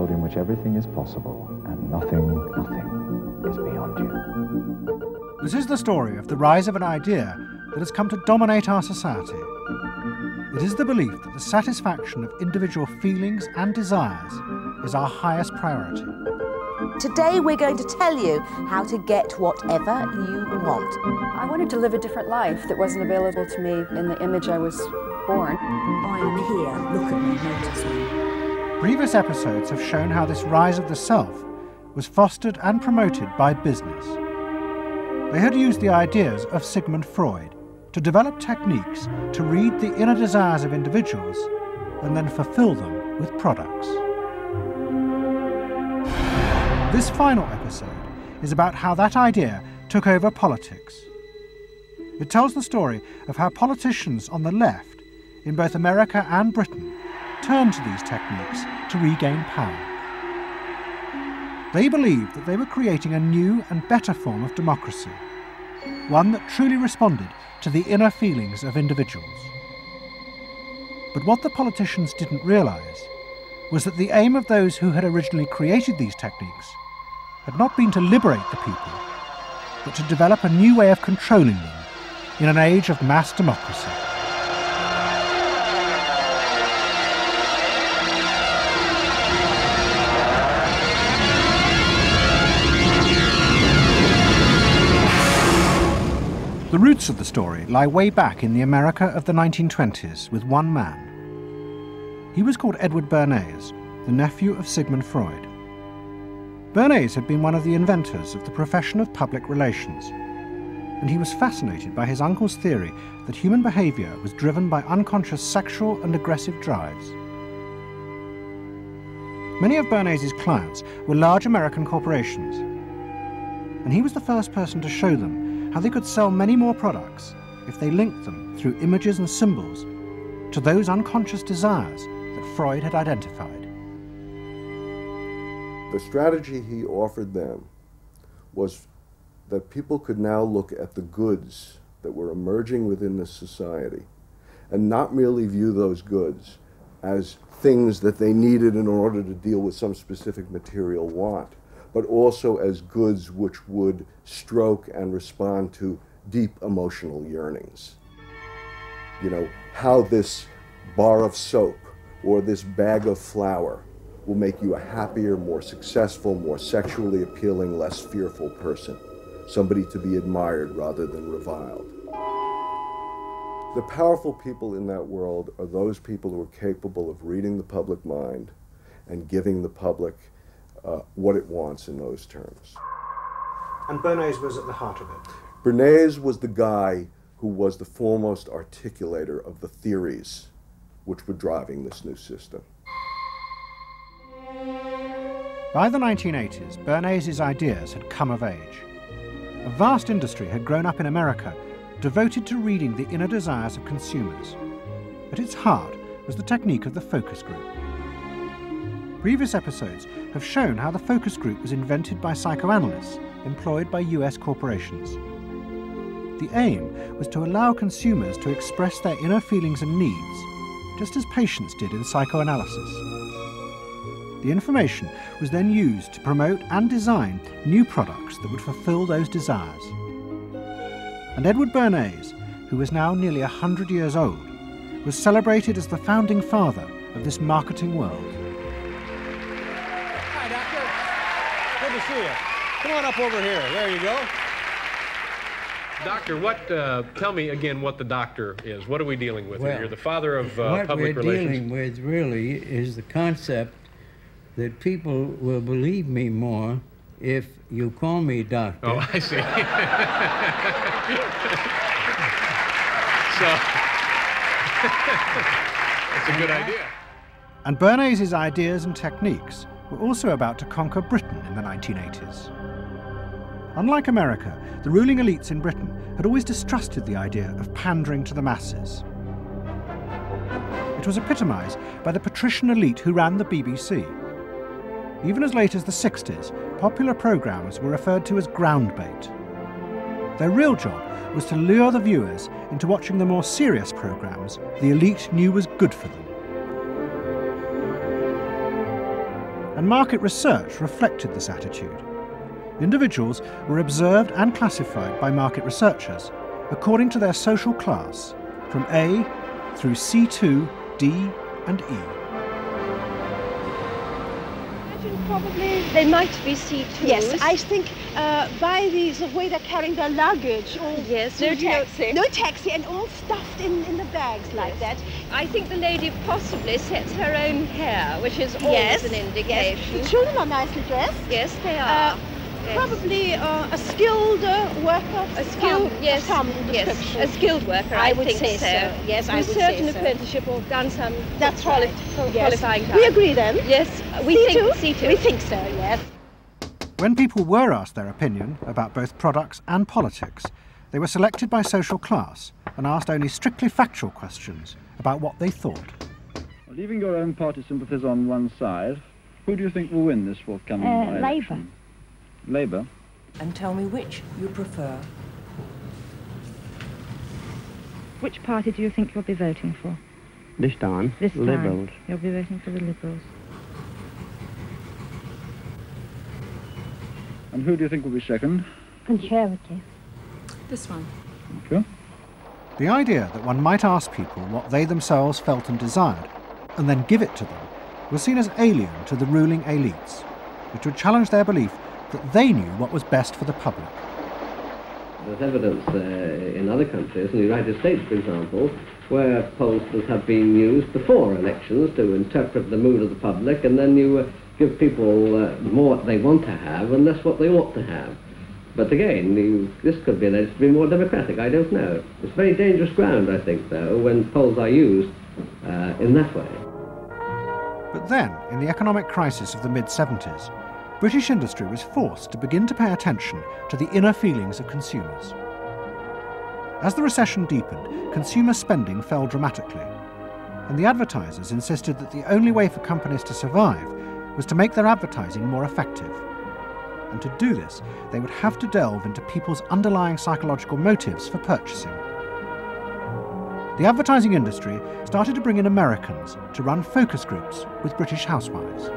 world in which everything is possible and nothing is beyond you. This is the story of the rise of an idea that has come to dominate our society. It is the belief that the satisfaction of individual feelings and desires is our highest priority. Today we're going to tell you how to get whatever you want. I wanted to live a different life that wasn't available to me in the image I was born. I am here, look at me, notice me. Previous episodes have shown how this rise of the self was fostered and promoted by business. They had used the ideas of Sigmund Freud to develop techniques to read the inner desires of individuals and then fulfill them with products. This final episode is about how that idea took over politics. It tells the story of how politicians on the left, in both America and Britain, turned to these techniques to regain power. They believed that they were creating a new and better form of democracy, one that truly responded to the inner feelings of individuals. But what the politicians didn't realise was that the aim of those who had originally created these techniques had not been to liberate the people, but to develop a new way of controlling them in an age of mass democracy. The roots of the story lie way back in the America of the 1920s with one man. He was called Edward Bernays, the nephew of Sigmund Freud. Bernays had been one of the inventors of the profession of public relations, and he was fascinated by his uncle's theory that human behaviour was driven by unconscious sexual and aggressive drives. Many of Bernays' clients were large American corporations, and he was the first person to show them how they could sell many more products if they linked them through images and symbols to those unconscious desires that Freud had identified. The strategy he offered them was that people could now look at the goods that were emerging within this society and not merely view those goods as things that they needed in order to deal with some specific material want, but also as goods which would stroke and respond to deep emotional yearnings. You know, how this bar of soap or this bag of flour will make you a happier, more successful, more sexually appealing, less fearful person. Somebody to be admired rather than reviled. The powerful people in that world are those people who are capable of reading the public mind and giving the public what it wants in those terms. And Bernays was at the heart of it. Bernays was the guy who was the foremost articulator of the theories which were driving this new system. By the 1980s, Bernays' ideas had come of age. A vast industry had grown up in America, devoted to reading the inner desires of consumers. At its heart was the technique of the focus group. Previous episodes have shown how the focus group was invented by psychoanalysts employed by US corporations. The aim was to allow consumers to express their inner feelings and needs, just as patients did in psychoanalysis. The information was then used to promote and design new products that would fulfill those desires. And Edward Bernays, who was now nearly 100 years old, was celebrated as the founding father of this marketing world. Hi, Doctor. Good to see you. Come on up over here. There you go. Doctor, tell me again what the doctor is. What are we dealing with here? You're the father of public relations. What we're dealing with really is the concept that people will believe me more if you call me doctor. Oh, I see. So, that's a good idea. And Bernays' ideas and techniques were also about to conquer Britain in the 1980s. Unlike America, the ruling elites in Britain had always distrusted the idea of pandering to the masses. It was epitomised by the patrician elite who ran the BBC. Even as late as the 60s, popular programmes were referred to as ground bait. Their real job was to lure the viewers into watching the more serious programmes the elite knew was good for them. and market research reflected this attitude. Individuals were observed and classified by market researchers according to their social class, from A through C2, D and E. Probably they might be C2s. Yes, I think by the way they're carrying their luggage. All yes, no taxi. No taxi, and all stuffed in the bags like that. I think the lady possibly sets her own hair, which is always an indication. Yes. The children are nicely dressed. Yes, they are. Probably a skilled worker. A skilled, yes, a skilled worker. I would think say so. Yes, I would say so. Certain apprenticeship or done some qualifying. We agree then. Yes, we think C2. We think so. Yes. When people were asked their opinion about both products and politics, they were selected by social class and asked only strictly factual questions about what they thought. Leaving your own party sympathies on one side, who do you think will win this forthcoming election? Labour. And tell me which you prefer. Which party do you think you'll be voting for? This time, Liberals. You'll be voting for the Liberals. And who do you think will be second? Conservative. This one. Thank you. The idea that one might ask people what they themselves felt and desired, and then give it to them, was seen as alien to the ruling elites, which would challenge their belief that they knew what was best for the public. There's evidence in other countries, in the United States for example, where pollsters have been used before elections to interpret the mood of the public, and then you give people more what they want to have and less what they ought to have. But again, this could be alleged to be more democratic, I don't know. It's very dangerous ground, I think, though, when polls are used in that way. But then, in the economic crisis of the mid-70s, British industry was forced to begin to pay attention to the inner feelings of consumers. As the recession deepened, consumer spending fell dramatically, and the advertisers insisted that the only way for companies to survive was to make their advertising more effective. And to do this, they would have to delve into people's underlying psychological motives for purchasing. The advertising industry started to bring in Americans to run focus groups with British housewives.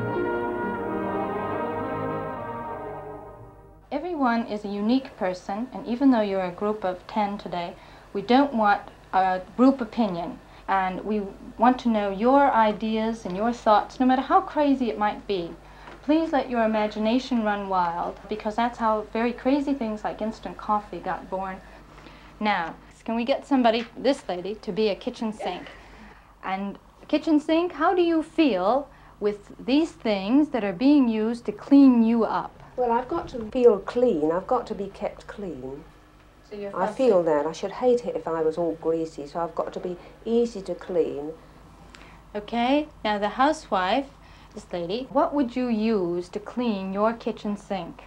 Everyone is a unique person, and even though you're a group of 10 today, we don't want a group opinion, and we want to know your ideas and your thoughts, no matter how crazy it might be. Please let your imagination run wild, because that's how very crazy things like instant coffee got born. Now, can we get somebody, this lady, to be a kitchen sink? And kitchen sink, how do you feel with these things that are being used to clean you up? Well, I've got to feel clean. I've got to be kept clean. So I feel that. I should hate it if I was all greasy, so I've got to be easy to clean. Okay, now the housewife, this lady, what would you use to clean your kitchen sink?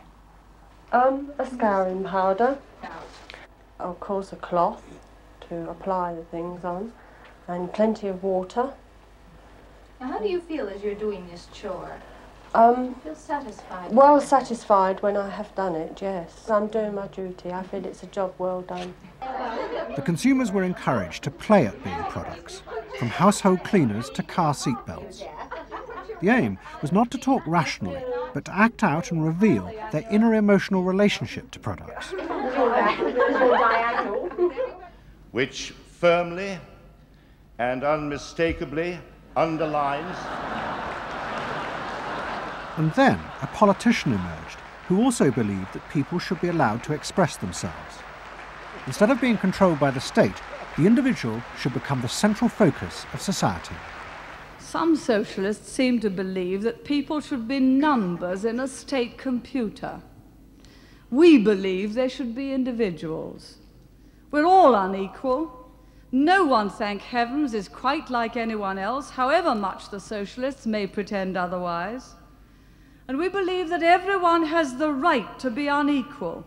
A scouring powder. Of course, a cloth to apply the things on, and plenty of water. Now, how do you feel as you're doing this chore? Feel satisfied? Well satisfied when I have done it, yes. I'm doing my duty. I feel it's a job well done. The consumers were encouraged to play at being products, from household cleaners to car seat belts. The aim was not to talk rationally, but to act out and reveal their inner emotional relationship to products. Which firmly and unmistakably underlines. And then a politician emerged who also believed that people should be allowed to express themselves. Instead of being controlled by the state, the individual should become the central focus of society. Some socialists seem to believe that people should be numbers in a state computer. We believe they should be individuals. We're all unequal. No one, thank heavens, is quite like anyone else, however much the socialists may pretend otherwise. And we believe that everyone has the right to be unequal,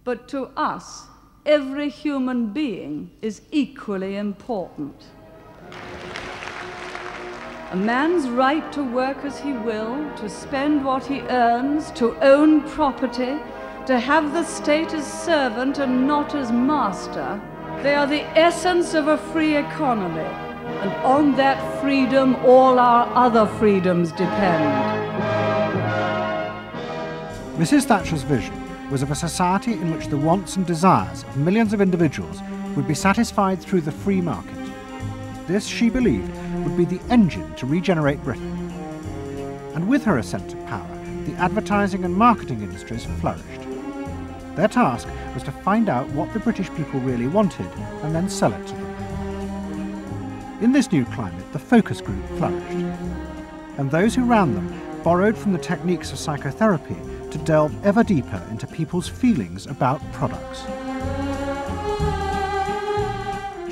but to us, every human being is equally important. A man's right to work as he will, to spend what he earns, to own property, to have the state as servant and not as master, they are the essence of a free economy, and on that freedom all our other freedoms depend. Mrs. Thatcher's vision was of a society in which the wants and desires of millions of individuals would be satisfied through the free market. This, she believed, would be the engine to regenerate Britain. And with her ascent to power, the advertising and marketing industries flourished. Their task was to find out what the British people really wanted and then sell it to them. In this new climate, the focus group flourished. And those who ran them borrowed from the techniques of psychotherapy to delve ever deeper into people's feelings about products.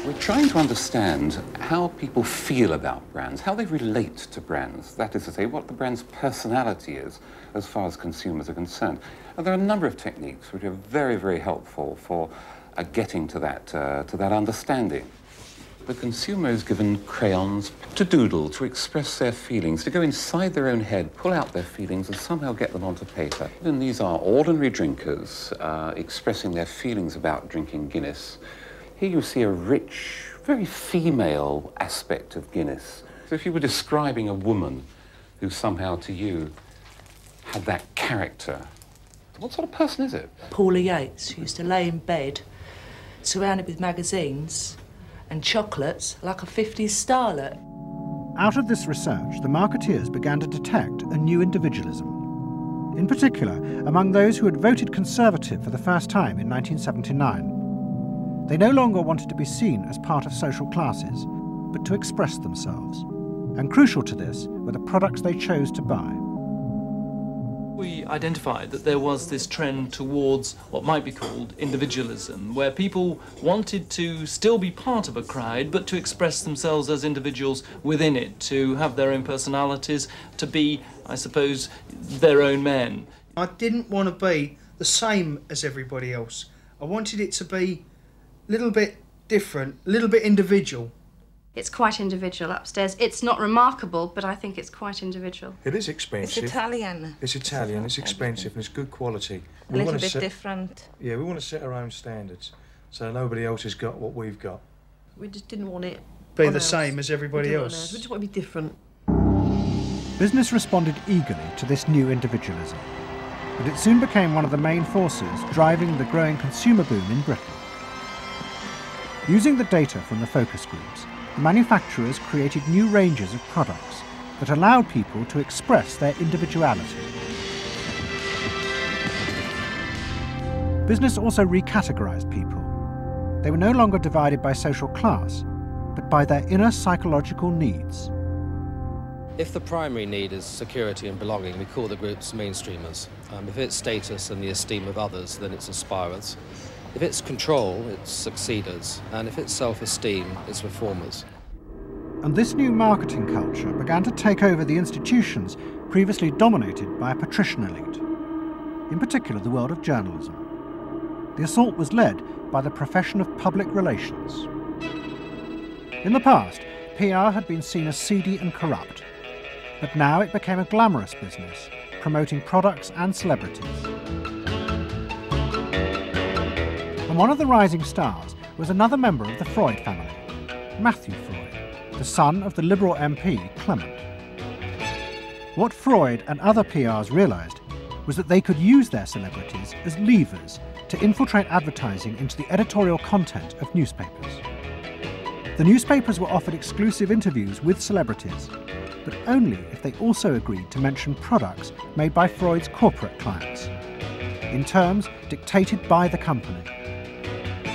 We're trying to understand how people feel about brands, how they relate to brands. That is to say, what the brand's personality is as far as consumers are concerned. And there are a number of techniques which are very, very helpful for getting to that understanding. The consumer is given crayons to doodle, to express their feelings, to go inside their own head, pull out their feelings and somehow get them onto paper. And these are ordinary drinkers expressing their feelings about drinking Guinness. Here you see a rich, very female aspect of Guinness. So if you were describing a woman who somehow to you had that character, what sort of person is it? Paula Yates, who used to lay in bed, surrounded with magazines and chocolates like a 50s starlet. Out of this research, the marketeers began to detect a new individualism. In particular, among those who had voted Conservative for the first time in 1979. They no longer wanted to be seen as part of social classes, but to express themselves. And crucial to this were the products they chose to buy. We identified that there was this trend towards what might be called individualism, where people wanted to still be part of a crowd, but to express themselves as individuals within it, to have their own personalities, to be, I suppose, their own men. I didn't want to be the same as everybody else. I wanted it to be a little bit different, a little bit individual. It's quite individual upstairs. It's not remarkable, but I think it's quite individual. It is expensive. It's Italian. It's Italian, it's expensive, and it's good quality. A little bit different. Yeah, we want to set our own standards, so nobody else has got what we've got. We just didn't want it be the same as everybody else. We just want to be different. Business responded eagerly to this new individualism, but it soon became one of the main forces driving the growing consumer boom in Britain. Using the data from the focus groups, manufacturers created new ranges of products that allowed people to express their individuality. Business also recategorized people. They were no longer divided by social class, but by their inner psychological needs. If the primary need is security and belonging, we call the groups mainstreamers. If it's status and the esteem of others, then it's aspirers. If it's control, it's succeeders, and if it's self-esteem, it's reformers. And this new marketing culture began to take over the institutions previously dominated by a patrician elite, in particular the world of journalism. The assault was led by the profession of public relations. In the past, PR had been seen as seedy and corrupt, but now it became a glamorous business, promoting products and celebrities. And one of the rising stars was another member of the Freud family, Matthew Freud, the son of the Liberal MP Clement. What Freud and other PRs realised was that they could use their celebrities as levers to infiltrate advertising into the editorial content of newspapers. The newspapers were offered exclusive interviews with celebrities, but only if they also agreed to mention products made by Freud's corporate clients, in terms dictated by the company.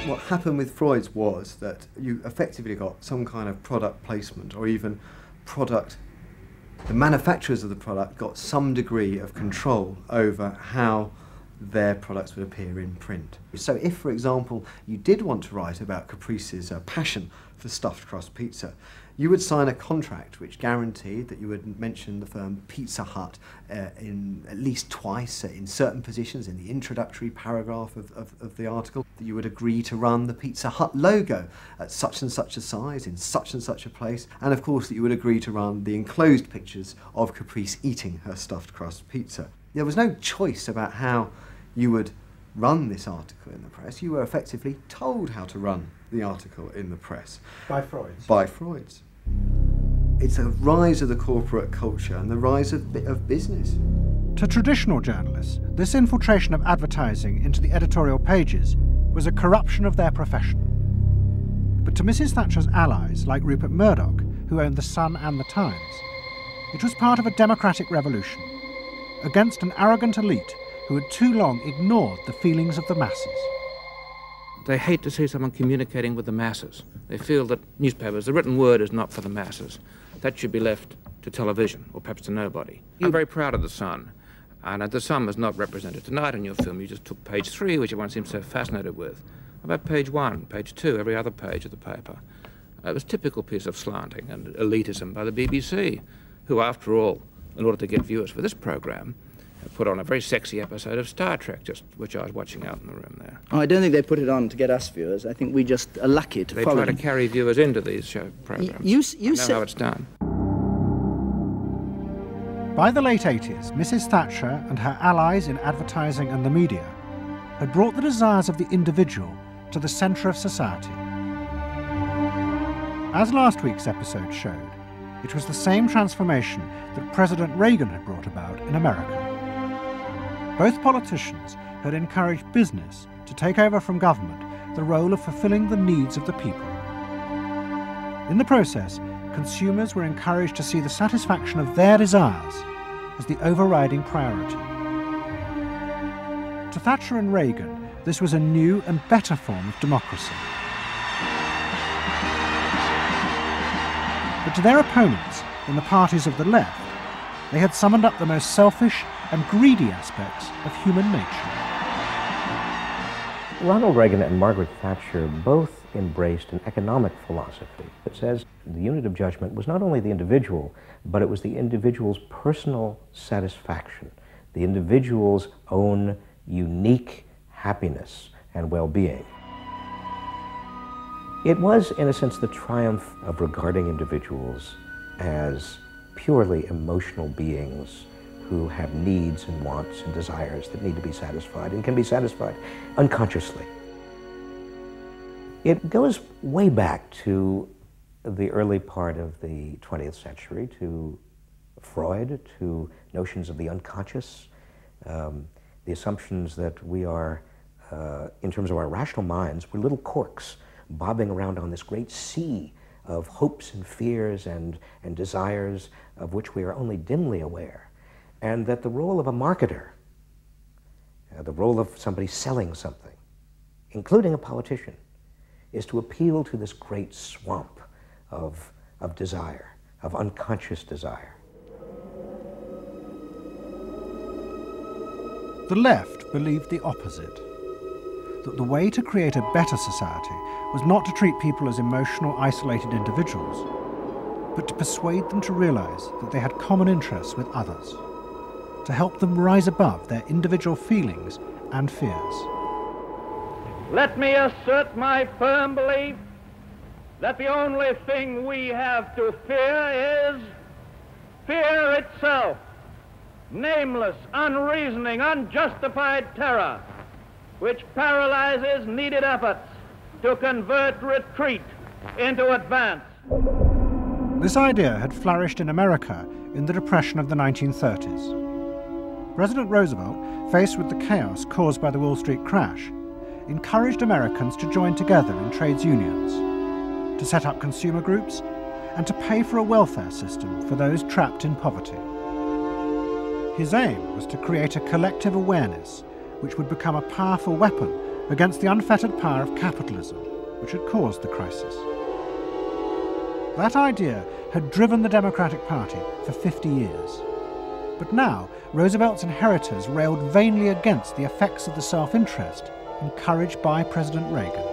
What happened with Freud's was that you effectively got some kind of product placement, or even product, the manufacturers of the product got some degree of control over how their products would appear in print. So if, for example, you did want to write about Caprice's passion for stuffed crust pizza, you would sign a contract which guaranteed that you would mention the firm Pizza Hut in at least twice in certain positions in the introductory paragraph of the article, that you would agree to run the Pizza Hut logo at such and such a size in such and such a place, and of course that you would agree to run the enclosed pictures of Caprice eating her stuffed crust pizza. There was no choice about how you would run this article in the press. You were effectively told how to run the article in the press. By Freud's? By Freud's. It's a rise of the corporate culture and the rise of business. To traditional journalists, this infiltration of advertising into the editorial pages was a corruption of their profession. But to Mrs. Thatcher's allies, like Rupert Murdoch, who owned The Sun and The Times, it was part of a democratic revolution against an arrogant elite who had too long ignored the feelings of the masses. They hate to see someone communicating with the masses. They feel that newspapers, the written word, is not for the masses. That should be left to television, or perhaps to nobody. I'm very proud of The Sun, and The Sun was not represented tonight in your film. You just took page 3, which everyone seems so fascinated with. About page 1, page 2, every other page of the paper. It was a typical piece of slanting and elitism by the BBC, who, after all, in order to get viewers for this program, put on a very sexy episode of Star Trek, which I was watching out in the room there. Oh, I don't think they put it on to get us viewers. I think we just are lucky to follow They try them. to carry viewers into these show programs. You I know how it's done. By the late 80s, Mrs. Thatcher and her allies in advertising and the media had brought the desires of the individual to the centre of society. As last week's episode showed, it was the same transformation that President Reagan had brought about in America. Both politicians had encouraged business to take over from government the role of fulfilling the needs of the people. In the process, consumers were encouraged to see the satisfaction of their desires as the overriding priority. To Thatcher and Reagan, this was a new and better form of democracy. But to their opponents in the parties of the left, they had summoned up the most selfish and greedy aspects of human nature. Ronald Reagan and Margaret Thatcher both embraced an economic philosophy that says the unit of judgment was not only the individual, but it was the individual's personal satisfaction, the individual's own unique happiness and well-being. It was, in a sense, the triumph of regarding individuals as purely emotional beings who have needs and wants and desires that need to be satisfied and can be satisfied unconsciously. It goes way back to the early part of the 20th century, to Freud, to notions of the unconscious, the assumptions that we are, in terms of our rational minds, we're little corks bobbing around on this great sea of hopes and fears and desires of which we are only dimly aware. And that the role of a marketer, the role of somebody selling something, including a politician, is to appeal to this great swamp of desire, of unconscious desire. The left believed the opposite, that the way to create a better society was not to treat people as emotional, isolated individuals, but to persuade them to realize that they had common interests with others, to help them rise above their individual feelings and fears. Let me assert my firm belief that the only thing we have to fear is fear itself, nameless, unreasoning, unjustified terror, which paralyzes needed efforts to convert retreat into advance. This idea had flourished in America in the Depression of the 1930s. President Roosevelt, faced with the chaos caused by the Wall Street crash, encouraged Americans to join together in trades unions, to set up consumer groups, and to pay for a welfare system for those trapped in poverty. His aim was to create a collective awareness which would become a powerful weapon against the unfettered power of capitalism, which had caused the crisis. That idea had driven the Democratic Party for 50 years. But now, Roosevelt's inheritors railed vainly against the effects of the self-interest encouraged by President Reagan.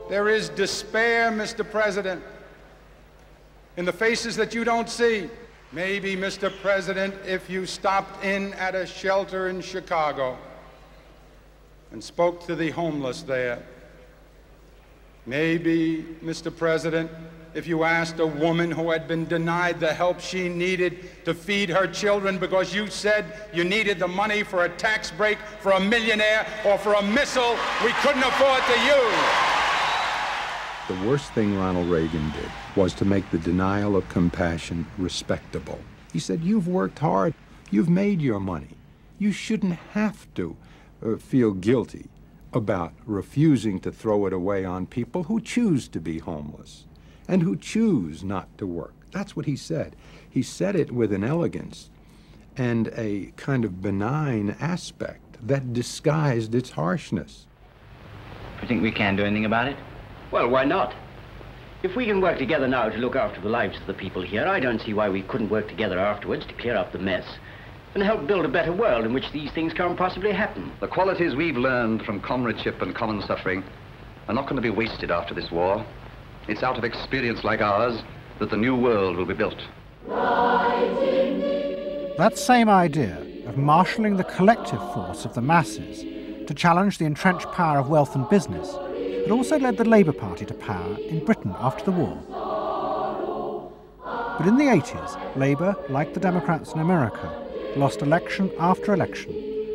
There is despair, Mr. President, in the faces that you don't see. Maybe, Mr. President, if you stopped in at a shelter in Chicago and spoke to the homeless there. Maybe, Mr. President, if you asked a woman who had been denied the help she needed to feed her children because you said you needed the money for a tax break for a millionaire or for a missile we couldn't afford to use. The worst thing Ronald Reagan did was to make the denial of compassion respectable. He said, you've worked hard, you've made your money. You shouldn't have to feel guilty about refusing to throw it away on people who choose to be homeless and who choose not to work. That's what he said. He said it with an elegance and a kind of benign aspect that disguised its harshness. You think we can do anything about it? Well, why not? If we can work together now to look after the lives of the people here, I don't see why we couldn't work together afterwards to clear up the mess and help build a better world in which these things can't possibly happen. The qualities we've learned from comradeship and common suffering are not going to be wasted after this war. It's out of experience like ours that the new world will be built. That same idea of marshalling the collective force of the masses to challenge the entrenched power of wealth and business had also led the Labour Party to power in Britain after the war. But in the 80s, Labour, like the Democrats in America, lost election after election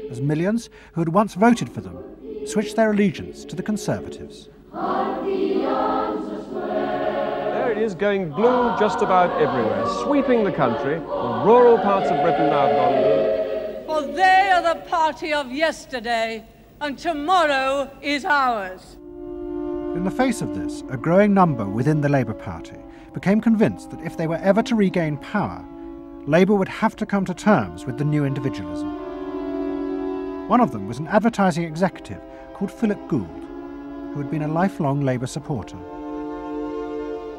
as millions who had once voted for them switched their allegiance to the Conservatives. There it is, going blue just about everywhere, sweeping the country. The rural parts of Britain now have gone blue. For they are the party of yesterday, and tomorrow is ours. In the face of this, a growing number within the Labour Party became convinced that if they were ever to regain power, Labour would have to come to terms with the new individualism. One of them was an advertising executive called Philip Gould, who had been a lifelong Labour supporter.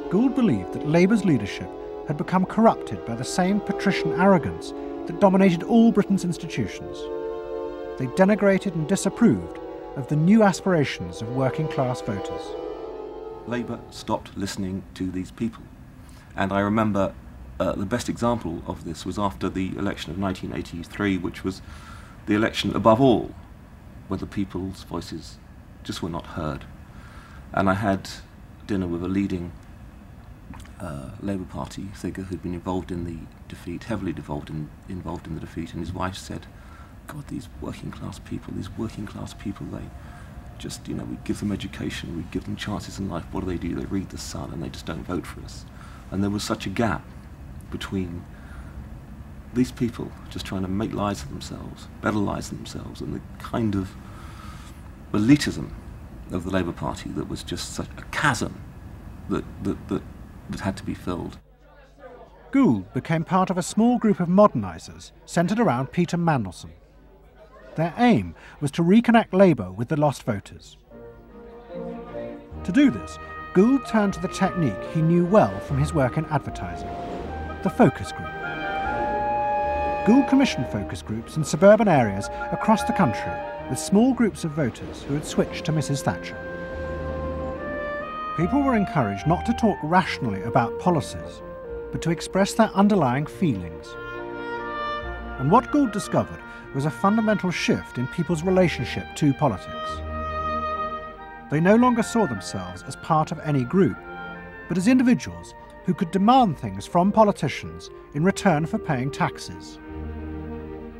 Gould believed that Labour's leadership had become corrupted by the same patrician arrogance that dominated all Britain's institutions. They denigrated and disapproved of the new aspirations of working-class voters. Labour stopped listening to these people. And I remember the best example of this was after the election of 1983, which was the election above all, where the people's voices just were not heard. And I had dinner with a leading Labour Party figure who'd been involved in the defeat, heavily involved in the defeat, and his wife said, God, these working class people, they just, we give them education, we give them chances in life, what do? They read the Sun and they just don't vote for us. And there was such a gap between these people just trying to make lives for themselves, better lives for themselves, and the kind of elitism of the Labour Party that was just such a chasm that had to be filled. Gould became part of a small group of modernisers centred around Peter Mandelson. Their aim was to reconnect Labour with the lost voters. To do this, Gould turned to the technique he knew well from his work in advertising, the focus group. Gould commissioned focus groups in suburban areas across the country with small groups of voters who had switched to Mrs. Thatcher. People were encouraged not to talk rationally about policies, but to express their underlying feelings. And what Gould discovered was a fundamental shift in people's relationship to politics. They no longer saw themselves as part of any group, but as individuals who could demand things from politicians in return for paying taxes,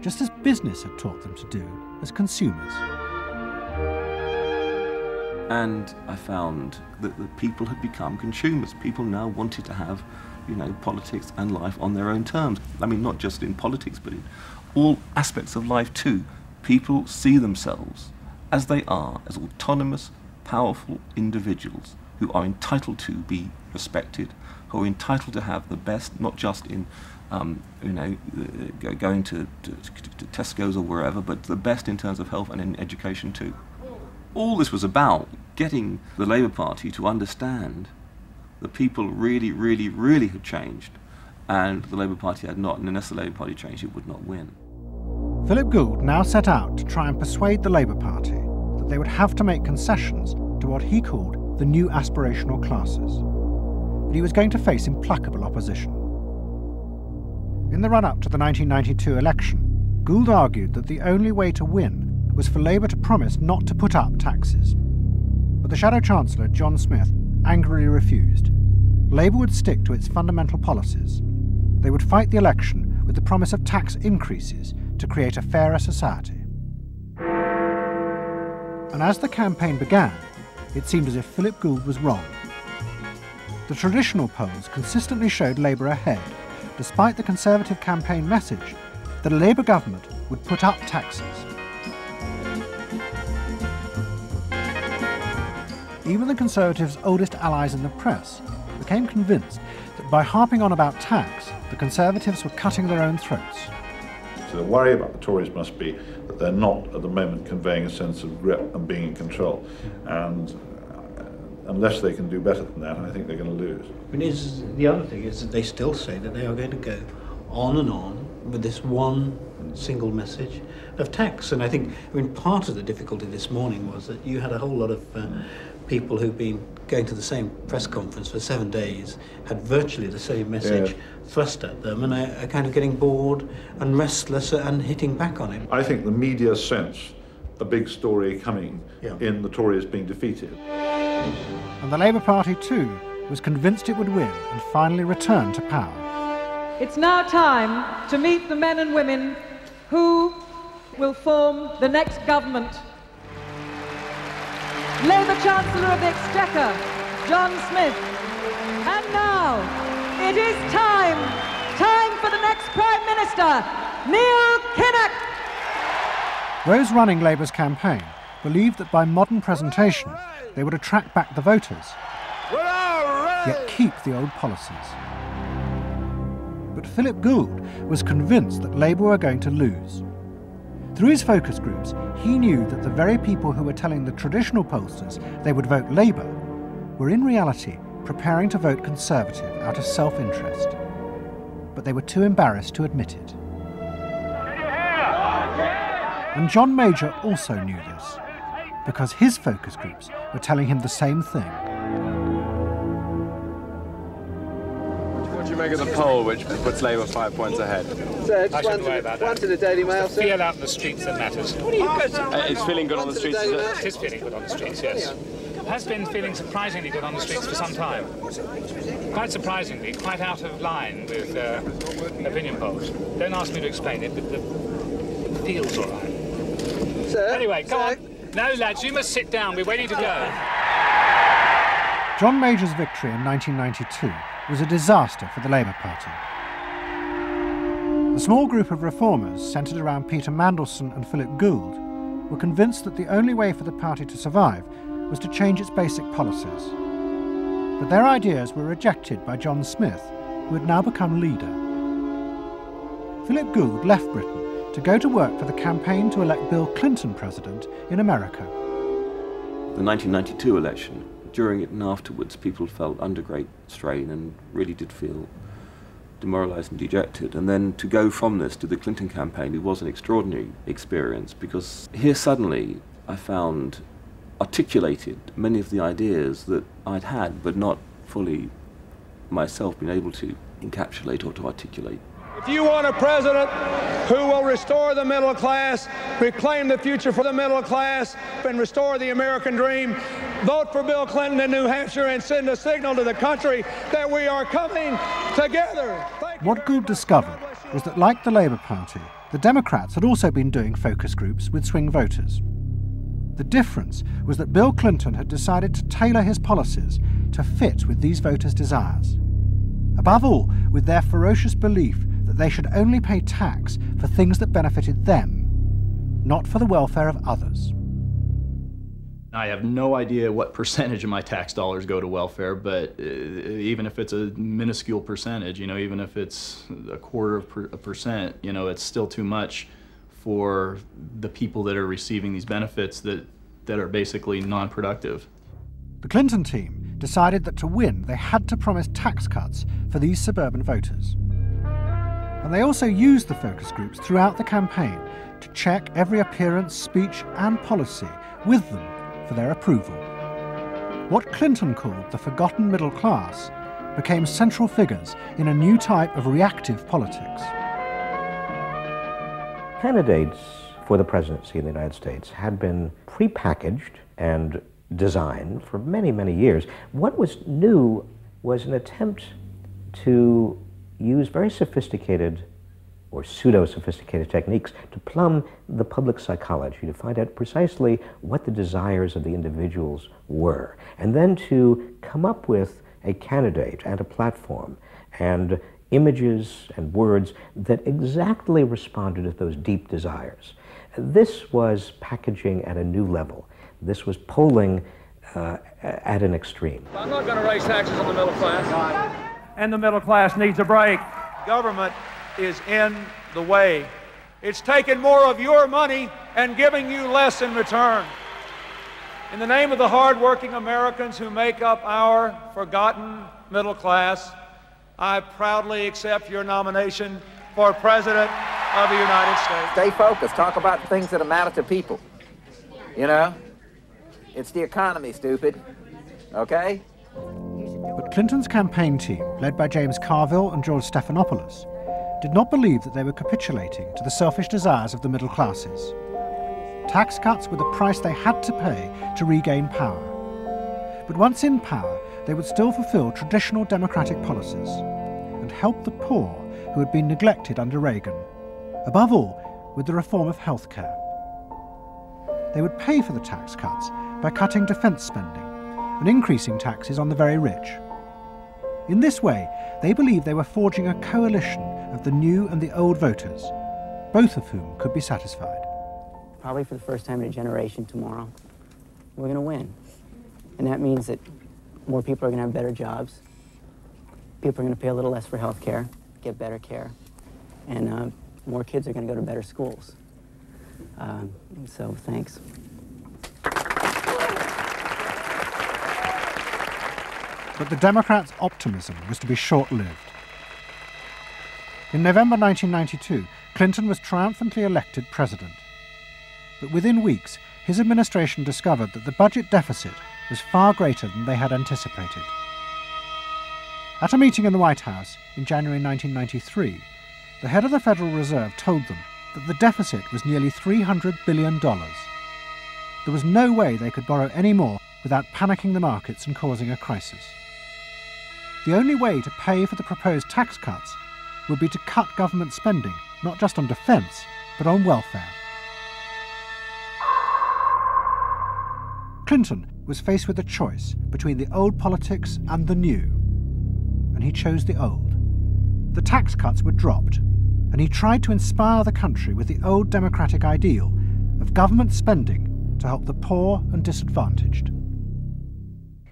just as business had taught them to do as consumers. And I found that the people had become consumers. People now wanted to have, politics and life on their own terms. I mean, not just in politics, but in all aspects of life too. People see themselves as they are, as autonomous, powerful individuals who are entitled to be respected, who are entitled to have the best, not just in, going to Tesco's or wherever, but the best in terms of health and in education too. All this was about getting the Labour Party to understand that people really, really, really had changed, and the Labour Party had not, and unless the Labour Party changed, it would not win. Philip Gould now set out to try and persuade the Labour Party that they would have to make concessions to what he called the new aspirational classes. But he was going to face implacable opposition. In the run-up to the 1992 election, Gould argued that the only way to win was for Labour to promise not to put up taxes. But the Shadow Chancellor, John Smith, angrily refused. Labour would stick to its fundamental policies. They would fight the election with the promise of tax increases to create a fairer society. And as the campaign began, it seemed as if Philip Gould was wrong. The traditional polls consistently showed Labour ahead, despite the Conservative campaign message that a Labour government would put up taxes. Even the Conservatives' oldest allies in the press became convinced that by harping on about tax, the Conservatives were cutting their own throats. So the worry about the Tories must be that they're not at the moment conveying a sense of grip and being in control. And unless they can do better than that, I think they're going to lose. I mean, the other thing is that they still say that they are going to go on and on with this one single message of tax. And I think, part of the difficulty this morning was that you had a whole lot of people who've been going to the same press conference for 7 days, had virtually the same message thrust at them, and are kind of getting bored and restless and hitting back on it. I think the media sense a big story coming in the Tories being defeated. And the Labour Party too was convinced it would win and finally return to power. It's now time to meet the men and women who will form the next government. Labour Chancellor of the Exchequer, John Smith. And now, it is time for the next Prime Minister, Neil Kinnock. Those running Labour's campaign believed that by modern presentation they would attract back the voters, yet keep the old policies. But Philip Gould was convinced that Labour were going to lose. Through his focus groups, he knew that the very people who were telling the traditional pollsters they would vote Labour were in reality preparing to vote Conservative out of self-interest. But they were too embarrassed to admit it. And John Major also knew this, because his focus groups were telling him the same thing. What do you make of the poll, which puts Labour 5 points ahead? Sir, just one to the Daily Mail, sir. Feel out in the streets that matters. What do you it's feeling good on the streets, is it? It is feeling good on the streets, yes. It has been feeling surprisingly good on the streets for some time. Quite surprisingly, quite out of line with opinion polls. Don't ask me to explain it, but it feels all right. Sir? Anyway, go on. No, lads, you must sit down. We're waiting to go. John Major's victory in 1992 was a disaster for the Labour Party. The small group of reformers centred around Peter Mandelson and Philip Gould were convinced that the only way for the party to survive was to change its basic policies. But their ideas were rejected by John Smith, who had now become leader. Philip Gould left Britain to go to work for the campaign to elect Bill Clinton president in America. The 1992 election, during it and afterwards, people felt under great strain and really did feel demoralised and dejected. And then to go from this to the Clinton campaign, it was an extraordinary experience, because here suddenly I found articulated many of the ideas that I'd had but not fully myself been able to encapsulate or to articulate. If you want a president who will restore the middle class, reclaim the future for the middle class, and restore the American dream, vote for Bill Clinton in New Hampshire and send a signal to the country that we are coming together. What Gould discovered was that, like the Labour Party, the Democrats had also been doing focus groups with swing voters. The difference was that Bill Clinton had decided to tailor his policies to fit with these voters' desires. Above all, with their ferocious belief that they should only pay tax for things that benefited them, not for the welfare of others. I have no idea what percentage of my tax dollars go to welfare, but even if it's a minuscule percentage, even if it's 0.25%, it's still too much for the people that are receiving these benefits that are basically non-productive. The Clinton team decided that to win, they had to promise tax cuts for these suburban voters. And they also used the focus groups throughout the campaign to check every appearance, speech and policy with them for their approval. What Clinton called the forgotten middle class became central figures in a new type of reactive politics. Candidates for the presidency in the United States had been prepackaged and designed for many, many years. What was new was an attempt to use very sophisticated or pseudo-sophisticated techniques to plumb the public psychology, to find out precisely what the desires of the individuals were, and then to come up with a candidate and a platform and images and words that exactly responded to those deep desires. This was packaging at a new level. This was polling at an extreme. I'm not going to raise taxes on the middle class. And the middle class needs a break. Government is in the way. It's taking more of your money and giving you less in return. In the name of the hard-working Americans who make up our forgotten middle class, I proudly accept your nomination for President of the United States. Stay focused. Talk about things that matter to people. You know? It's the economy, stupid. Okay? But Clinton's campaign team, led by James Carville and George Stephanopoulos, did not believe that they were capitulating to the selfish desires of the middle classes. Tax cuts were the price they had to pay to regain power. But once in power, they would still fulfill traditional democratic policies and help the poor who had been neglected under Reagan, above all with the reform of health care. They would pay for the tax cuts by cutting defence spending and increasing taxes on the very rich. In this way, they believed they were forging a coalition of the new and the old voters, both of whom could be satisfied. Probably for the first time in a generation tomorrow, we're going to win. And that means that more people are going to have better jobs. People are going to pay a little less for health care, get better care, and more kids are going to go to better schools. So thanks. But the Democrats' optimism was to be short-lived. In November 1992, Clinton was triumphantly elected president. But within weeks, his administration discovered that the budget deficit was far greater than they had anticipated. At a meeting in the White House in January 1993, the head of the Federal Reserve told them that the deficit was nearly $300 billion. There was no way they could borrow any more without panicking the markets and causing a crisis. The only way to pay for the proposed tax cuts would be to cut government spending, not just on defence, but on welfare. Clinton was faced with a choice between the old politics and the new, and he chose the old. The tax cuts were dropped, and he tried to inspire the country with the old democratic ideal of government spending to help the poor and disadvantaged.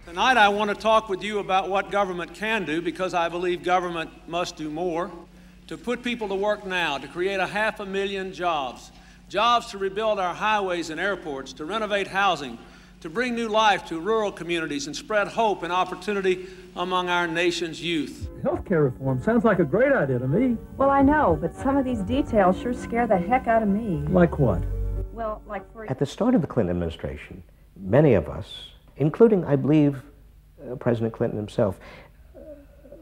Tonight I want to talk with you about what government can do, because I believe government must do more. To put people to work now, to create 500,000 jobs. Jobs to rebuild our highways and airports, to renovate housing, to bring new life to rural communities and spread hope and opportunity among our nation's youth. Healthcare reform sounds like a great idea to me. Well, I know, but some of these details sure scare the heck out of me. Like what? Well, like for... At the start of the Clinton administration, many of us, including, I believe, President Clinton himself,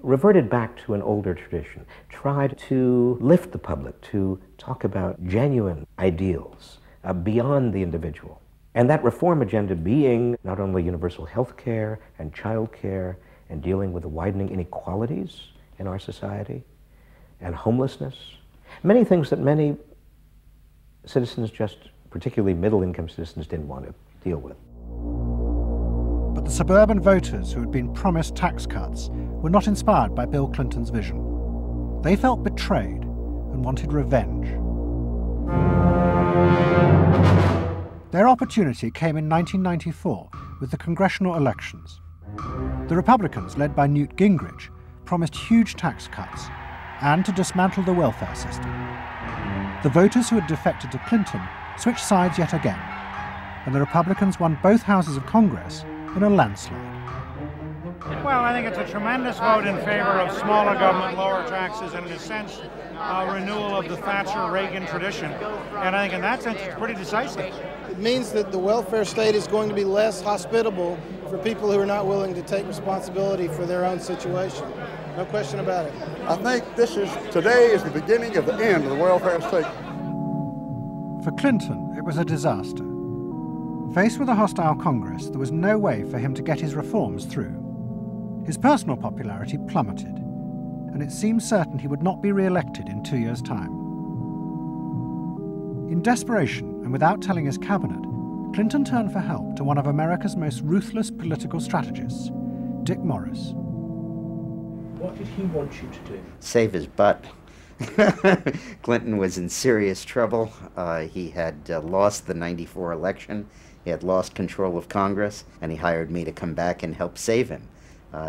reverted back to an older tradition, tried to lift the public, to talk about genuine ideals beyond the individual. And that reform agenda being not only universal health care and child care and dealing with the widening inequalities in our society and homelessness, many things that many citizens, just particularly middle-income citizens, didn't want to deal with. But the suburban voters who had been promised tax cuts were not inspired by Bill Clinton's vision. They felt betrayed and wanted revenge. Their opportunity came in 1994 with the congressional elections. The Republicans, led by Newt Gingrich, promised huge tax cuts and to dismantle the welfare system. The voters who had defected to Clinton switched sides yet again, and the Republicans won both houses of Congress in a landslide. Well, I think it's a tremendous vote in favor of smaller government, lower taxes, and in a sense, a renewal of the Thatcher-Reagan tradition. And I think in that sense, it's pretty decisive. It means that the welfare state is going to be less hospitable for people who are not willing to take responsibility for their own situation. No question about it. I think today is the beginning of the end of the welfare state. For Clinton, it was a disaster. Faced with a hostile Congress, there was no way for him to get his reforms through. His personal popularity plummeted, and it seemed certain he would not be re-elected in 2 years' time. In desperation, and without telling his cabinet, Clinton turned for help to one of America's most ruthless political strategists, Dick Morris. What did he want you to do? Save his butt. Clinton was in serious trouble. He had lost the '94 election. He had lost control of Congress, and he hired me to come back and help save him.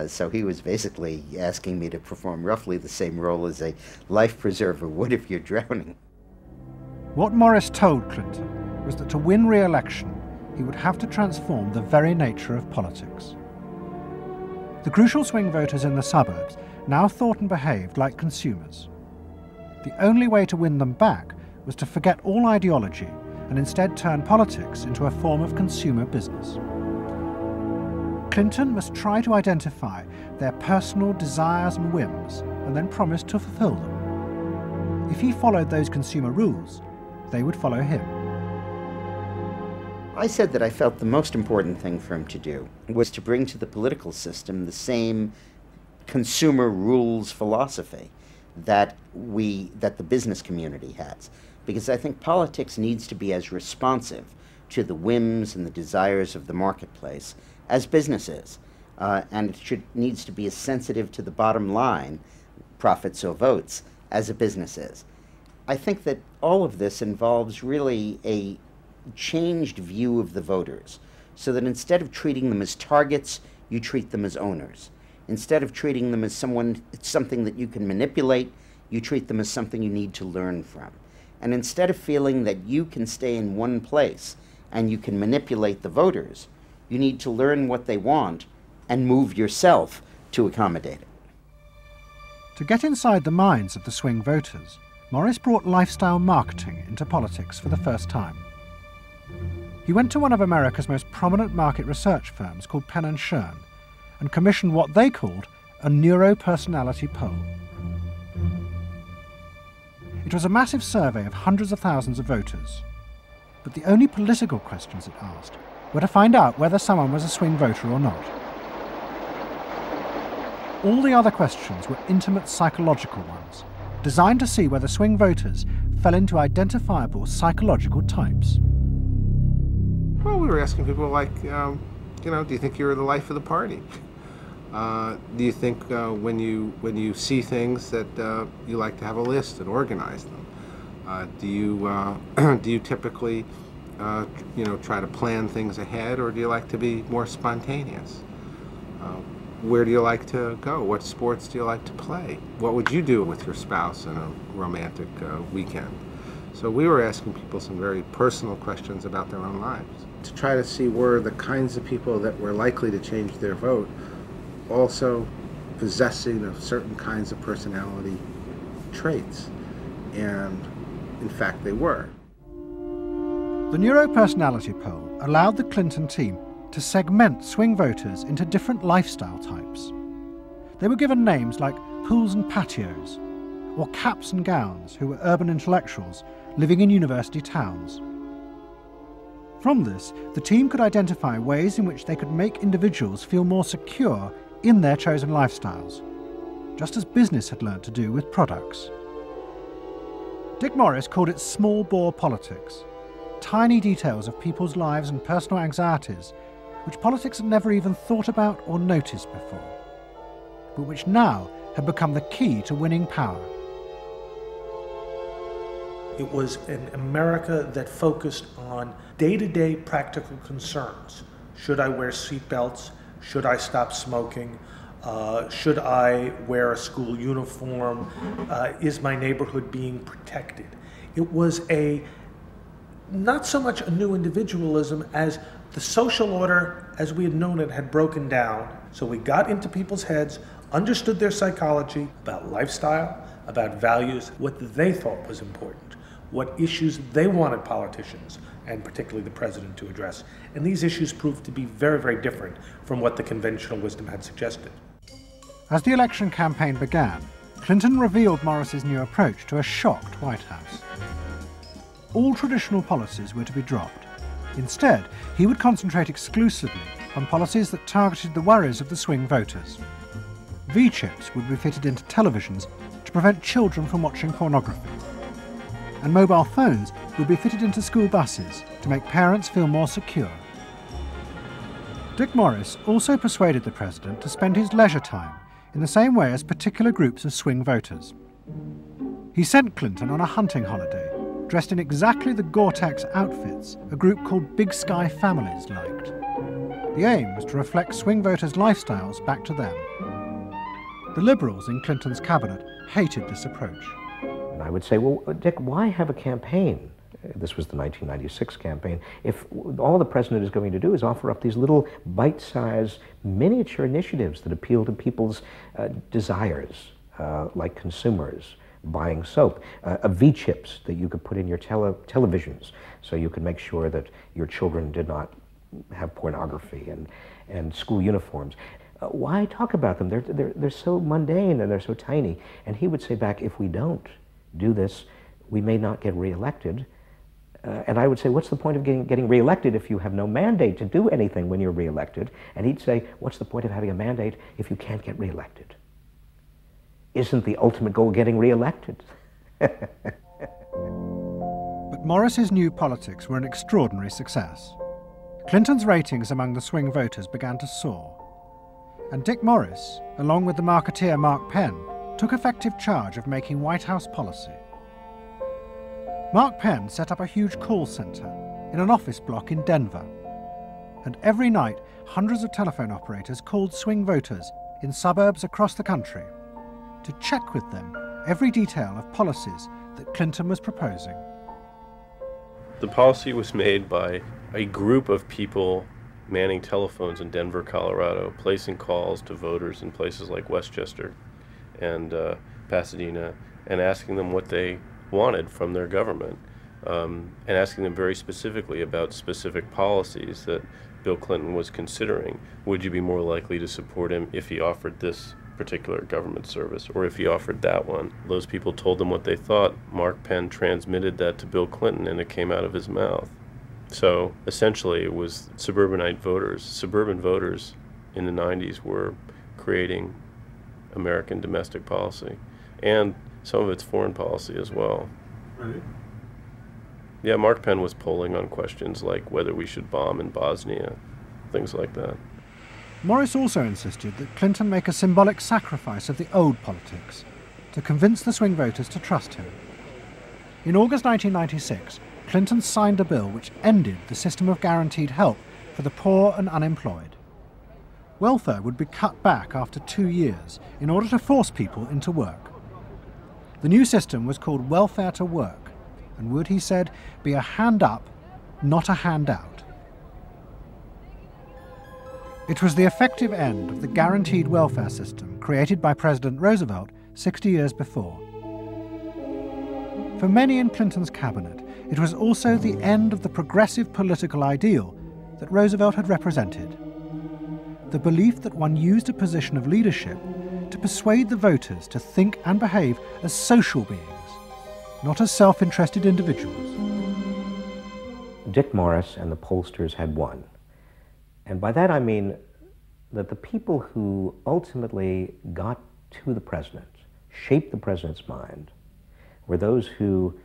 So he was basically asking me to perform roughly the same role as a life preserver would if you're drowning. What Morris told Clinton was that to win re-election, he would have to transform the very nature of politics. The crucial swing voters in the suburbs now thought and behaved like consumers. The only way to win them back was to forget all ideology and instead turn politics into a form of consumer business. Clinton must try to identify their personal desires and whims and then promise to fulfill them. If he followed those consumer rules, they would follow him. I said that I felt the most important thing for him to do was to bring to the political system the same consumer rules philosophy that the business community has. Because I think politics needs to be as responsive to the whims and the desires of the marketplace as business is. And it needs to be as sensitive to the bottom line, profits or votes, as a business is. I think that all of this involves really a changed view of the voters, so that instead of treating them as targets, you treat them as owners. Instead of treating them as something that you can manipulate, you treat them as something you need to learn from. And instead of feeling that you can stay in one place and you can manipulate the voters, you need to learn what they want and move yourself to accommodate it. To get inside the minds of the swing voters, Morris brought lifestyle marketing into politics for the first time. He went to one of America's most prominent market research firms called Penn & Shern and commissioned what they called a neuropersonality poll. It was a massive survey of hundreds of thousands of voters, but the only political questions it asked were to find out whether someone was a swing voter or not. All the other questions were intimate psychological ones, designed to see whether swing voters fell into identifiable psychological types. Well, we were asking people like, do you think you're the life of the party? Do you think when you see things that you like to have a list and organize them? Do you typically try to plan things ahead, or do you like to be more spontaneous? Where do you like to go? What sports do you like to play? What would you do with your spouse on a romantic weekend? So we were asking people some very personal questions about their own lives, to try to see were the kinds of people that were likely to change their vote also possessing of certain kinds of personality traits. And in fact, they were. The neuropersonality poll allowed the Clinton team to segment swing voters into different lifestyle types. They were given names like pools and patios, or caps and gowns, who were urban intellectuals living in university towns. From this, the team could identify ways in which they could make individuals feel more secure in their chosen lifestyles, just as business had learned to do with products. Dick Morris called it small bore politics, tiny details of people's lives and personal anxieties which politics had never even thought about or noticed before, but which now had become the key to winning power. It was an America that focused on day-to-day practical concerns. Should I wear seatbelts? Should I stop smoking? Should I wear a school uniform? Is my neighborhood being protected? It was not so much a new individualism as the social order as we had known it had broken down. So we got into people's heads, understood their psychology about lifestyle, about values, what they thought was important, what issues they wanted politicians, and particularly the president, to address. And these issues proved to be very, very different from what the conventional wisdom had suggested. As the election campaign began, Clinton revealed Morris's new approach to a shocked White House. All traditional policies were to be dropped. Instead, he would concentrate exclusively on policies that targeted the worries of the swing voters. V-chips would be fitted into televisions to prevent children from watching pornography. And mobile phones would be fitted into school buses to make parents feel more secure. Dick Morris also persuaded the president to spend his leisure time in the same way as particular groups of swing voters. He sent Clinton on a hunting holiday, dressed in exactly the Gore-Tex outfits a group called Big Sky Families liked. The aim was to reflect swing voters' lifestyles back to them. The Liberals in Clinton's cabinet hated this approach. And I would say, well, Dick, why have a campaign? This was the 1996 campaign. If all the president is going to do is offer up these little bite-sized miniature initiatives that appeal to people's desires, like consumers, buying soap, V-chips that you could put in your televisions so you could make sure that your children did not have pornography, and school uniforms. Why talk about them? They're so mundane and they're so tiny. And he would say back, if we don't do this, we may not get reelected. And I would say, what's the point of getting reelected if you have no mandate to do anything when you're reelected? And he'd say, what's the point of having a mandate if you can't get reelected? Isn't the ultimate goal getting reelected? But Morris's new politics were an extraordinary success. Clinton's ratings among the swing voters began to soar. And Dick Morris, along with the marketeer Mark Penn, took effective charge of making White House policy. Mark Penn set up a huge call centre in an office block in Denver. And every night, hundreds of telephone operators called swing voters in suburbs across the country to check with them every detail of policies that Clinton was proposing. The policy was made by a group of people manning telephones in Denver, Colorado, placing calls to voters in places like Westchester and Pasadena, and asking them what they wanted from their government, and asking them very specifically about specific policies that Bill Clinton was considering. Would you be more likely to support him if he offered this particular government service, or if he offered that one? Those people told them what they thought. Mark Penn transmitted that to Bill Clinton, and it came out of his mouth. So essentially it was suburban voters in the 90s were creating American domestic policy, and some of its foreign policy as well. Right. Yeah, Mark Penn was polling on questions like whether we should bomb in Bosnia, things like that. Morris also insisted that Clinton make a symbolic sacrifice of the old politics to convince the swing voters to trust him. In August 1996, Clinton signed a bill which ended the system of guaranteed help for the poor and unemployed. Welfare would be cut back after 2 years in order to force people into work. The new system was called welfare to work and would, he said, be a hand up, not a handout. It was the effective end of the guaranteed welfare system created by President Roosevelt 60 years before. For many in Clinton's cabinet, it was also the end of the progressive political ideal that Roosevelt had represented. The belief that one used a position of leadership to persuade the voters to think and behave as social beings, not as self-interested individuals. Dick Morris and the pollsters had won. And by that I mean that the people who ultimately got to the president, shaped the president's mind, were those who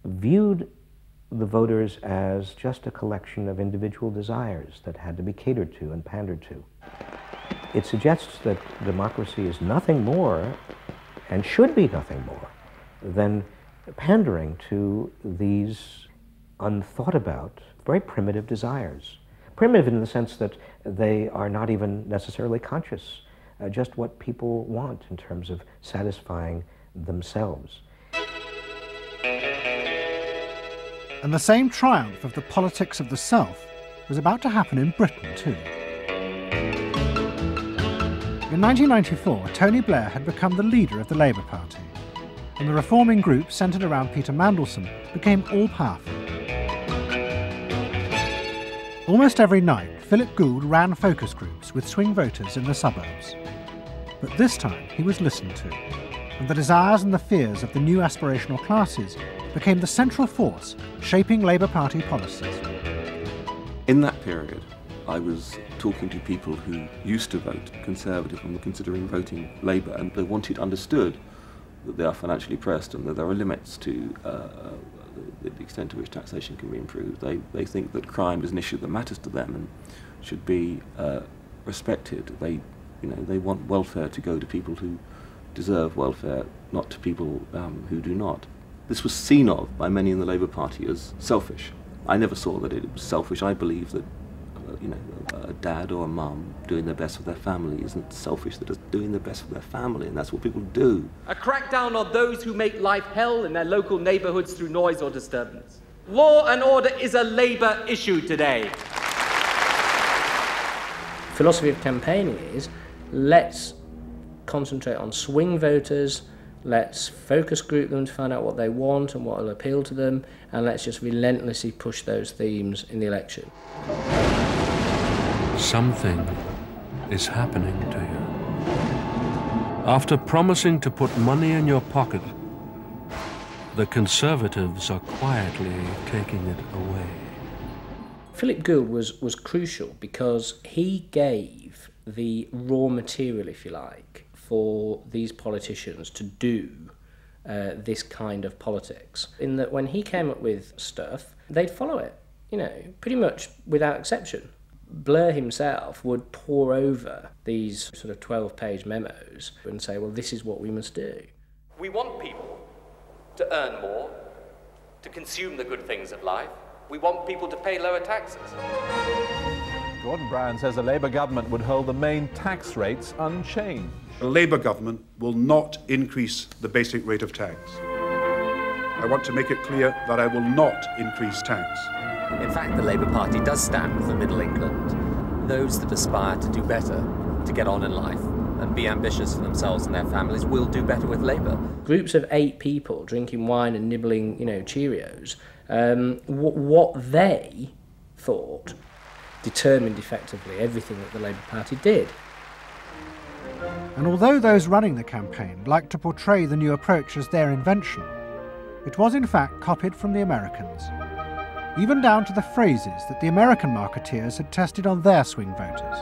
viewed the voters as just a collection of individual desires that had to be catered to and pandered to. It suggests that democracy is nothing more, and should be nothing more, than pandering to these unthought about, very primitive desires. Primitive in the sense that they are not even necessarily conscious, just what people want in terms of satisfying themselves. And the same triumph of the politics of the South was about to happen in Britain too. In 1994, Tony Blair had become the leader of the Labour Party, and the reforming group centred around Peter Mandelson became all-powerful. Almost every night, Philip Gould ran focus groups with swing voters in the suburbs. But this time he was listened to, and the desires and the fears of the new aspirational classes became the central force shaping Labour Party policies. In that period, I was talking to people who used to vote Conservative and were considering voting Labour, and they wanted understood that they are financially pressed and that there are limits to the extent to which taxation can be improved. They think that crime is an issue that matters to them and should be respected. They You know, they want welfare to go to people who deserve welfare, not to people who do not. This was seen of by many in the Labour Party as selfish. I never saw that it was selfish. I believe that you know, a dad or a mum doing their best for their family isn't selfish. They're just doing their best for their family, and that's what people do. A crackdown on those who make life hell in their local neighbourhoods through noise or disturbance. Law and order is a Labour issue today. Philosophy of campaigning is, let's concentrate on swing voters, let's focus group them to find out what they want and what will appeal to them, and let's just relentlessly push those themes in the election. Something is happening to you. After promising to put money in your pocket, the Conservatives are quietly taking it away. Philip Gould was crucial because he gave the raw material, if you like, for these politicians to do this kind of politics. In that when he came up with stuff, they'd follow it, you know, pretty much without exception. Blair himself would pore over these sort of 12-page memos and say, well, this is what we must do. We want people to earn more, to consume the good things of life. We want people to pay lower taxes. Gordon Brown says a Labour government would hold the main tax rates unchanged. A Labour government will not increase the basic rate of tax. I want to make it clear that I will not increase tax. In fact, the Labour Party does stand for Middle England. Those that aspire to do better, to get on in life, and be ambitious for themselves and their families will do better with Labour. Groups of 8 people drinking wine and nibbling, you know, Cheerios, what they thought determined effectively everything that the Labour Party did. And although those running the campaign liked to portray the new approach as their invention, it was in fact copied from the Americans, even down to the phrases that the American marketeers had tested on their swing voters.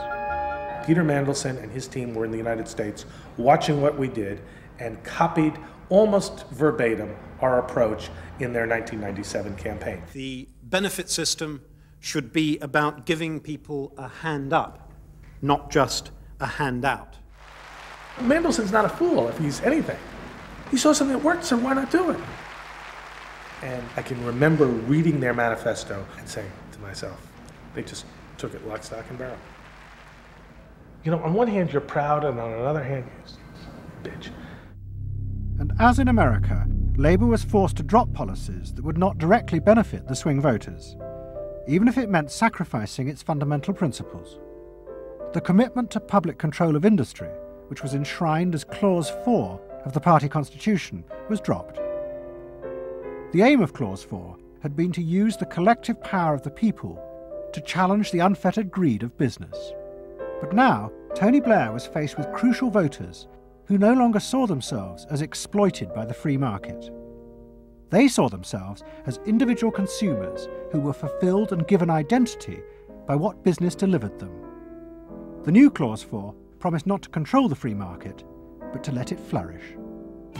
Peter Mandelson and his team were in the United States watching what we did and copied almost verbatim our approach in their 1997 campaign. The benefit system should be about giving people a hand up, not just a handout. Mandelson's not a fool if he's anything. He saw something that worked, so why not do it? And I can remember reading their manifesto and saying to myself, they just took it lock, stock, and barrel. You know, on one hand you're proud, and on another hand, you're bitch. And as in America, Labour was forced to drop policies that would not directly benefit the swing voters, even if it meant sacrificing its fundamental principles. The commitment to public control of industry, which was enshrined as Clause 4 of the party constitution, was dropped. The aim of Clause 4 had been to use the collective power of the people to challenge the unfettered greed of business. But now, Tony Blair was faced with crucial voters who no longer saw themselves as exploited by the free market. They saw themselves as individual consumers who were fulfilled and given identity by what business delivered them. The new Clause 4 promised not to control the free market, but to let it flourish.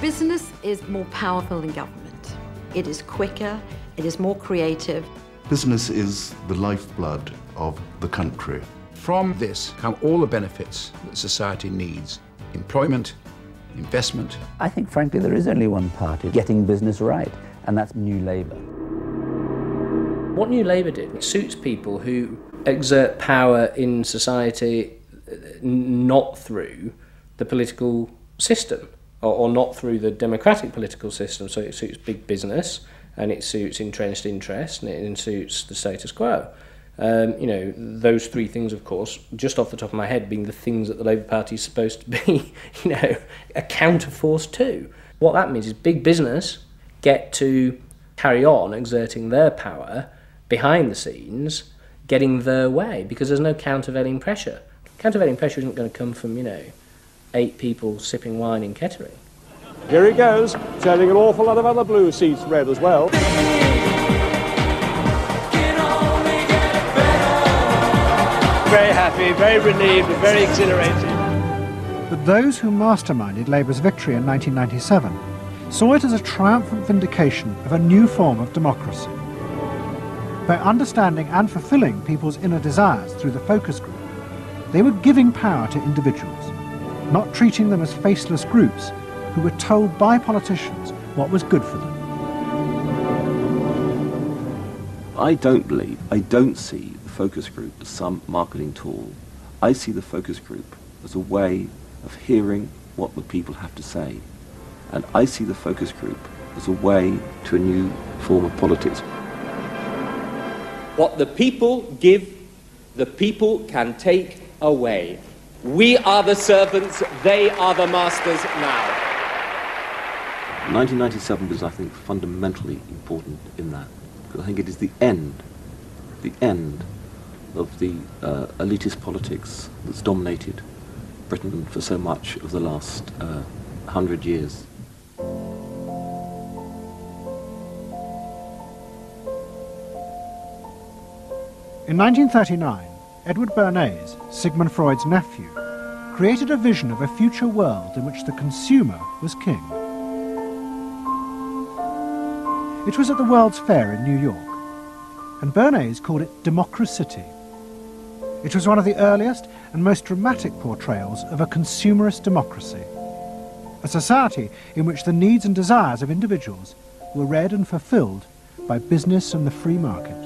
Business is more powerful than government. It is quicker, it is more creative. Business is the lifeblood of the country. From this come all the benefits that society needs. Employment, investment. I think, frankly, there is only one party getting business right, and that's New Labour. What New Labour did, it suits people who exert power in society not through the political system, or not through the democratic political system. So it suits big business, and it suits entrenched interest, and it suits the status quo. You know, those 3 things, of course, just off the top of my head, being the things that the Labour Party is supposed to be, you know, a counterforce to. What that means is big business get to carry on exerting their power behind the scenes, getting their way, because there's no countervailing pressure. Countervailing pressure isn't going to come from, you know, 8 people sipping wine in Kettering. Here he goes, turning an awful lot of other blue seats red as well. Very happy, very relieved, and very exhilarated. But those who masterminded Labour's victory in 1997 saw it as a triumphant vindication of a new form of democracy. By understanding and fulfilling people's inner desires through the focus group, they were giving power to individuals, not treating them as faceless groups who were told by politicians what was good for them. I don't see the focus group as some marketing tool. I see the focus group as a way of hearing what the people have to say. And I see the focus group as a way to a new form of politics. What the people give, the people can take away. We are the servants, they are the masters now. 1997 was, I think, fundamentally important in that, because I think it is the end of the elitist politics that's dominated Britain for so much of the last 100 years. In 1939, Edward Bernays, Sigmund Freud's nephew, created a vision of a future world in which the consumer was king. It was at the World's Fair in New York, and Bernays called it Democracy. It was one of the earliest and most dramatic portrayals of a consumerist democracy, a society in which the needs and desires of individuals were read and fulfilled by business and the free market.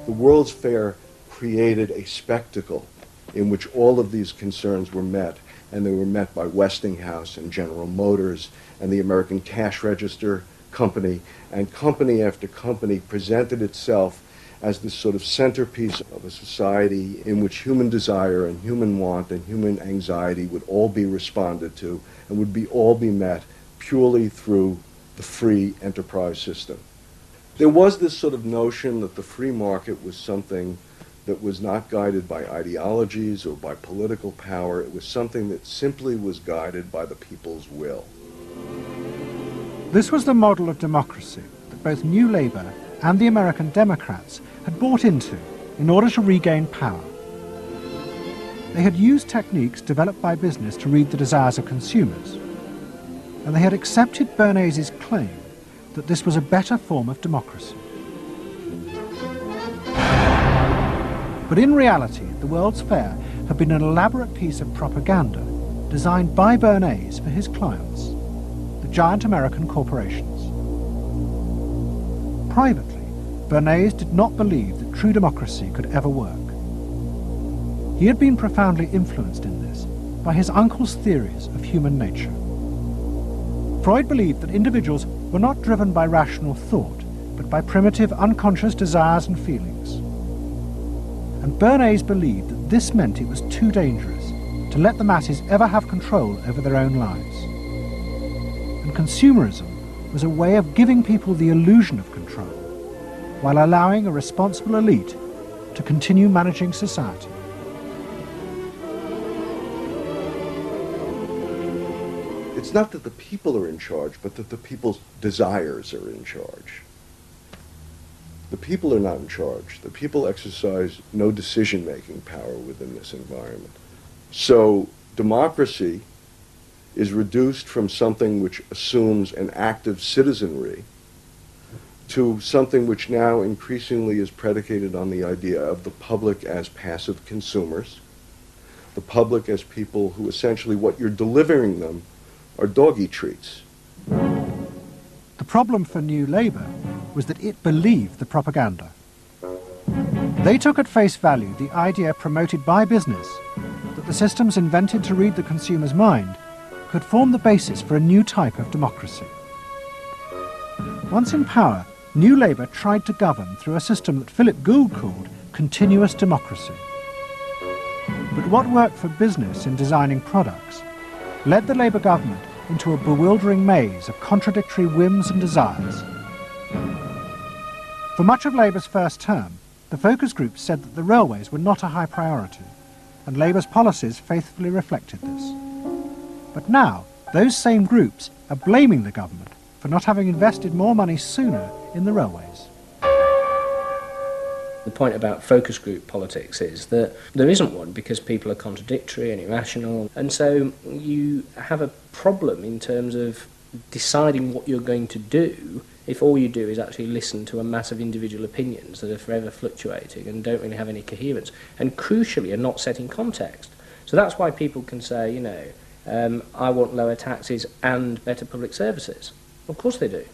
The World's Fair created a spectacle in which all of these concerns were met, and they were met by Westinghouse and General Motors and the American Cash Register Company, and company after company presented itself as this sort of centerpiece of a society in which human desire and human want and human anxiety would all be responded to and would all be met purely through the free enterprise system. There was this sort of notion that the free market was something that was not guided by ideologies or by political power. It was something that simply was guided by the people's will. This was the model of democracy that both New Labour and the American Democrats had bought into in order to regain power. They had used techniques developed by business to read the desires of consumers, and they had accepted Bernays' claim that this was a better form of democracy. But in reality, the World's Fair had been an elaborate piece of propaganda designed by Bernays for his clients, the giant American corporations. Privately, Bernays did not believe that true democracy could ever work. He had been profoundly influenced in this by his uncle's theories of human nature. Freud believed that individuals were not driven by rational thought, but by primitive, unconscious desires and feelings. And Bernays believed that this meant it was too dangerous to let the masses ever have control over their own lives. And consumerism was a way of giving people the illusion of control, while allowing a responsible elite to continue managing society. It's not that the people are in charge, but that the people's desires are in charge. The people are not in charge. The people exercise no decision-making power within this environment. So democracy is reduced from something which assumes an active citizenry to something which now increasingly is predicated on the idea of the public as passive consumers, the public as people who essentially what you're delivering them are doggy treats. The problem for New Labour was that it believed the propaganda. They took at face value the idea promoted by business that the systems invented to read the consumer's mind could form the basis for a new type of democracy. Once in power, New Labour tried to govern through a system that Philip Gould called continuous democracy. But what worked for business in designing products led the Labour government into a bewildering maze of contradictory whims and desires. For much of Labour's first term, the focus groups said that the railways were not a high priority, and Labour's policies faithfully reflected this. But now, those same groups are blaming the government for not having invested more money sooner in the railways. The point about focus group politics is that there isn't one because people are contradictory and irrational, and so you have a problem in terms of deciding what you're going to do if all you do is actually listen to a mass of individual opinions that are forever fluctuating and don't really have any coherence, and crucially are not set in context. So that's why people can say, you know, I want lower taxes and better public services. Of course they do.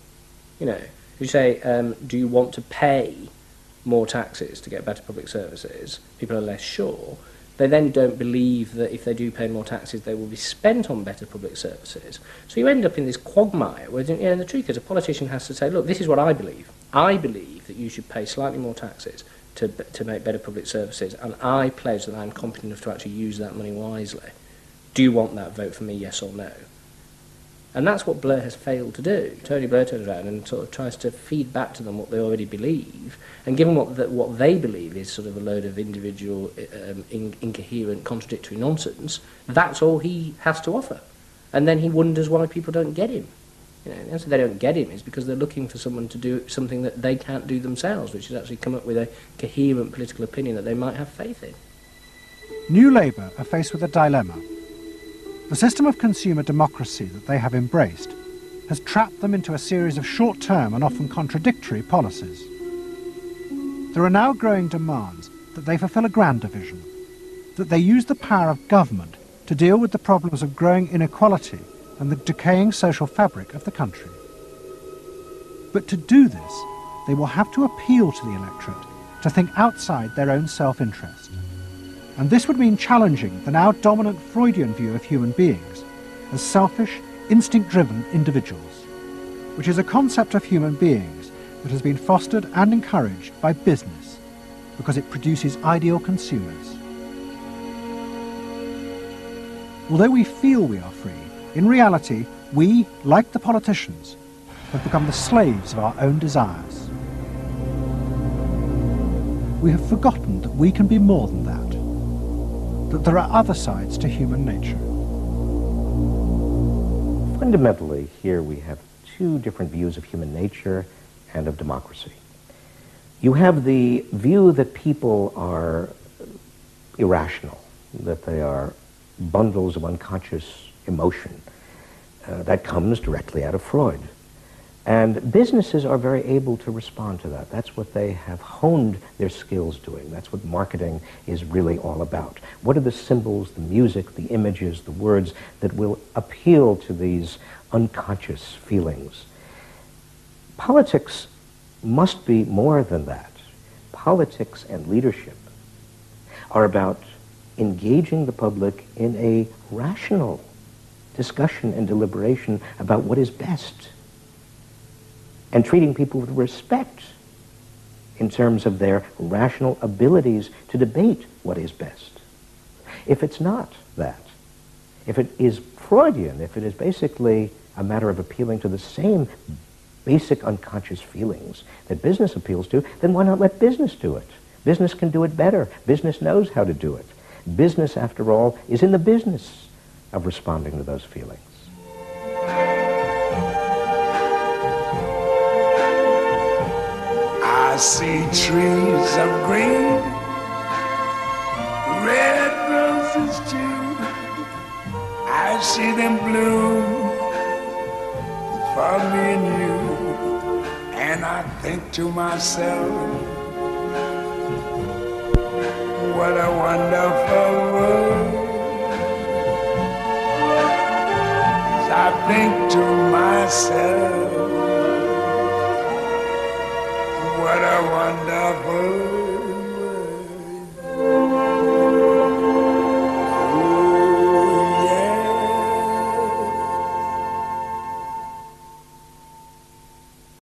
You know, you say, do you want to pay more taxes to get better public services? People are less sure. They then don't believe that if they do pay more taxes, they will be spent on better public services. So you end up in this quagmire where, you know, the truth is a politician has to say, look, this is what I believe. I believe that you should pay slightly more taxes to make better public services, and I pledge that I'm competent enough to actually use that money wisely. Do you want that? Vote for me, yes or no. And that's what Blair has failed to do. Tony Blair turns around and sort of tries to feed back to them what they already believe, and given what they believe is sort of a load of individual, incoherent, contradictory nonsense, that's all he has to offer. And then he wonders why people don't get him. You know, the answer they don't get him is because they're looking for someone to do something that they can't do themselves, which is actually come up with a coherent political opinion that they might have faith in. New Labour are faced with a dilemma. The system of consumer democracy that they have embraced has trapped them into a series of short-term and often contradictory policies. There are now growing demands that they fulfil a grander vision, that they use the power of government to deal with the problems of growing inequality and the decaying social fabric of the country. But to do this, they will have to appeal to the electorate to think outside their own self-interest. And this would mean challenging the now dominant Freudian view of human beings as selfish, instinct-driven individuals, which is a concept of human beings that has been fostered and encouraged by business because it produces ideal consumers. Although we feel we are free, in reality, we, like the politicians, have become the slaves of our own desires. We have forgotten that we can be more than that there are other sides to human nature. Fundamentally, here we have two different views of human nature and of democracy. You have the view that people are irrational, that they are bundles of unconscious emotion. That comes directly out of Freud. And businesses are very able to respond to that. That's what they have honed their skills doing. That's what marketing is really all about. What are the symbols, the music, the images, the words that will appeal to these unconscious feelings? Politics must be more than that. Politics and leadership are about engaging the public in a rational discussion and deliberation about what is best, and treating people with respect in terms of their rational abilities to debate what is best. If it's not that, if it is Freudian, if it is basically a matter of appealing to the same basic unconscious feelings that business appeals to, then why not let business do it? Business can do it better. Business knows how to do it. Business, after all, is in the business of responding to those feelings. I see trees of green, red roses too. I see them bloom for me and you. And I think to myself, what a wonderful world. I think to myself, what a wonderful